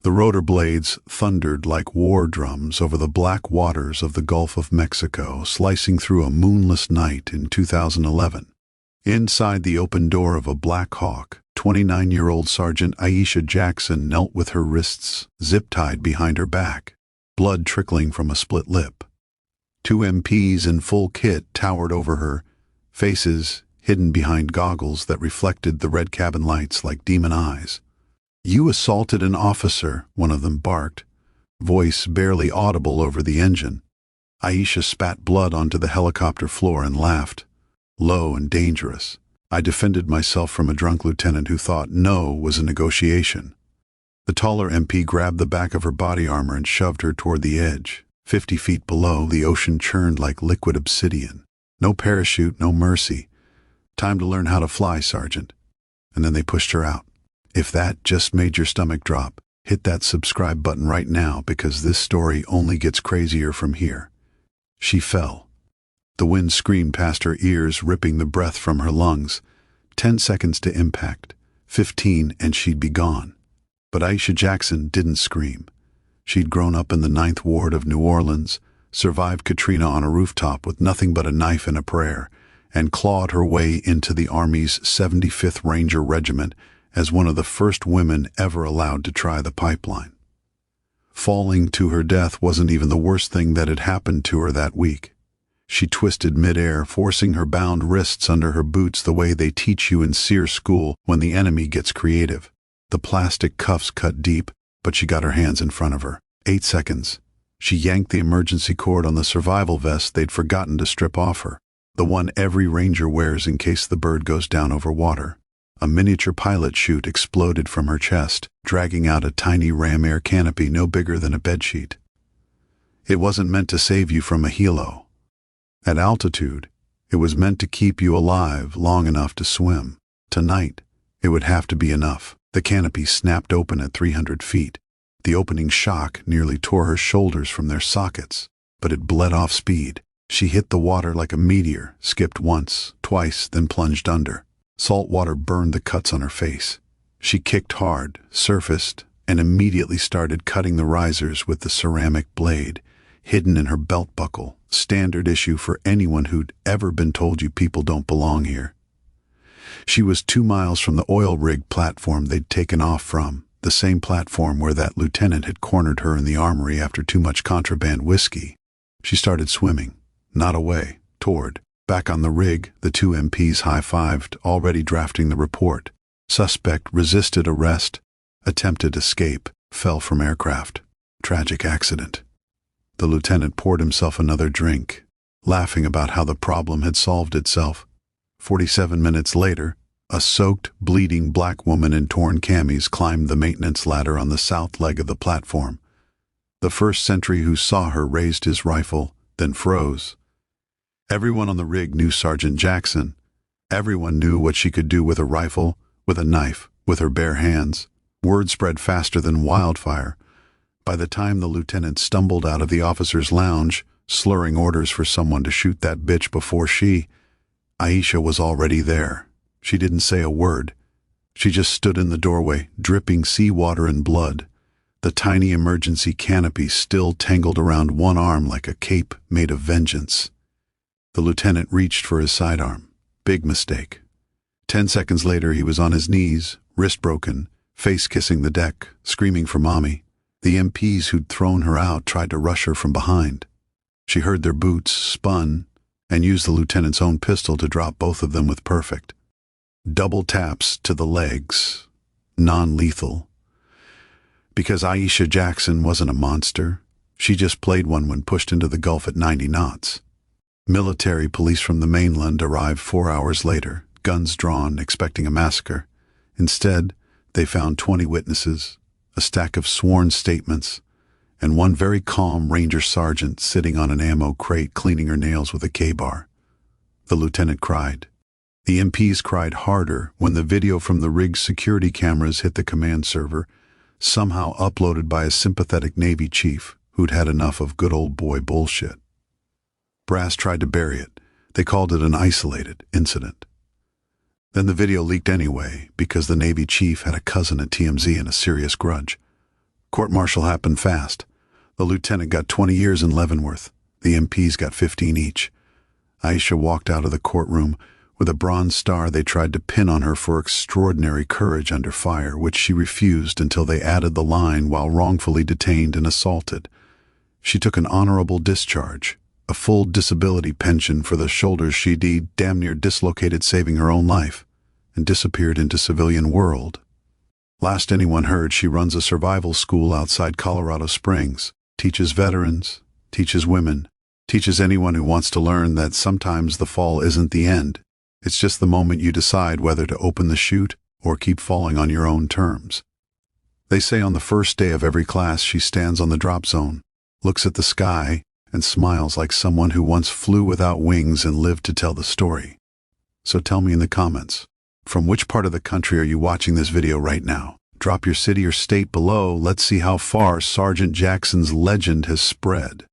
The rotor blades thundered like war drums over the black waters of the Gulf of Mexico, slicing through a moonless night in 2011. Inside the open door of a Black Hawk, 29-year-old Sergeant Aisha Jackson knelt with her wrists zip-tied behind her back, blood trickling from a split lip. Two MPs in full kit towered over her, faces hidden behind goggles that reflected the red cabin lights like demon eyes. "You assaulted an officer," one of them barked, voice barely audible over the engine. Aisha spat blood onto the helicopter floor and laughed, low and dangerous. "I defended myself from a drunk lieutenant who thought no was a negotiation." The taller MP grabbed the back of her body armor and shoved her toward the edge. 50 feet below, the ocean churned like liquid obsidian. No parachute, no mercy. "Time to learn how to fly, Sergeant." And then they pushed her out. If that just made your stomach drop, hit that subscribe button right now, because this story only gets crazier from here. She fell. The wind screamed past her ears, ripping the breath from her lungs. 10 seconds to impact. 15 and she'd be gone. But Aisha Jackson didn't scream. She'd grown up in the 9th Ward of New Orleans, survived Katrina on a rooftop with nothing but a knife and a prayer, and clawed her way into the Army's 75th Ranger Regiment as one of the first women ever allowed to try the pipeline. Falling to her death wasn't even the worst thing that had happened to her that week. She twisted midair, forcing her bound wrists under her boots the way they teach you in SEER school when the enemy gets creative. The plastic cuffs cut deep, but she got her hands in front of her. 8 seconds. She yanked the emergency cord on the survival vest they'd forgotten to strip off her, the one every Ranger wears in case the bird goes down over water. A miniature pilot chute exploded from her chest, dragging out a tiny ram air canopy no bigger than a bedsheet. It wasn't meant to save you from a helo. At altitude, it was meant to keep you alive long enough to swim. Tonight, it would have to be enough. The canopy snapped open at 300 feet. The opening shock nearly tore her shoulders from their sockets, but it bled off speed. She hit the water like a meteor, skipped once, twice, then plunged under. Salt water burned the cuts on her face. She kicked hard, surfaced, and immediately started cutting the risers with the ceramic blade, hidden in her belt buckle, standard issue for anyone who'd ever been told you people don't belong here. She was 2 miles from the oil rig platform they'd taken off from, the same platform where that lieutenant had cornered her in the armory after too much contraband whiskey. She started swimming, not away, toward. Back on the rig, the 2 MPs high-fived, already drafting the report. Suspect resisted arrest, attempted escape, fell from aircraft. Tragic accident. The lieutenant poured himself another drink, laughing about how the problem had solved itself. 47 minutes later, a soaked, bleeding black woman in torn camis climbed the maintenance ladder on the south leg of the platform. The first sentry who saw her raised his rifle, then froze. Everyone on the rig knew Sergeant Jackson. Everyone knew what she could do with a rifle, with a knife, with her bare hands. Word spread faster than wildfire. By the time the lieutenant stumbled out of the officer's lounge, slurring orders for someone to shoot that bitch before Aisha was already there. She didn't say a word. She just stood in the doorway, dripping seawater and blood. The tiny emergency canopy still tangled around one arm like a cape made of vengeance. The lieutenant reached for his sidearm. Big mistake. 10 seconds later, he was on his knees, wrist broken, face kissing the deck, screaming for mommy. The MPs who'd thrown her out tried to rush her from behind. She heard their boots, spun, and used the lieutenant's own pistol to drop both of them with perfect. Double taps to the legs. Non-lethal. Because Aisha Jackson wasn't a monster, she just played one when pushed into the Gulf at 90 knots. Military police from the mainland arrived 4 hours later, guns drawn, expecting a massacre. Instead, they found 20 witnesses, a stack of sworn statements, and one very calm Ranger sergeant sitting on an ammo crate cleaning her nails with a K-bar. The lieutenant cried. The MPs cried harder when the video from the rig's security cameras hit the command server, somehow uploaded by a sympathetic Navy chief who'd had enough of good old boy bullshit. Brass tried to bury it. They called it an isolated incident. Then the video leaked anyway because the Navy chief had a cousin at TMZ and a serious grudge. Court-martial happened fast. The lieutenant got 20 years in Leavenworth. The MPs got 15 each. Aisha walked out of the courtroom with a Bronze Star they tried to pin on her for extraordinary courage under fire, which she refused until they added the line while wrongfully detained and assaulted. She took an honorable discharge, a full disability pension for the shoulders she'd damn near dislocated saving her own life, and disappeared into civilian world. Last anyone heard, she runs a survival school outside Colorado Springs, teaches veterans, teaches women, teaches anyone who wants to learn that sometimes the fall isn't the end. It's just the moment you decide whether to open the chute or keep falling on your own terms. They say on the first day of every class she stands on the drop zone, looks at the sky, and smiles like someone who once flew without wings and lived to tell the story. So tell me in the comments, from which part of the country are you watching this video right now? Drop your city or state below. Let's see how far Sergeant Jackson's legend has spread.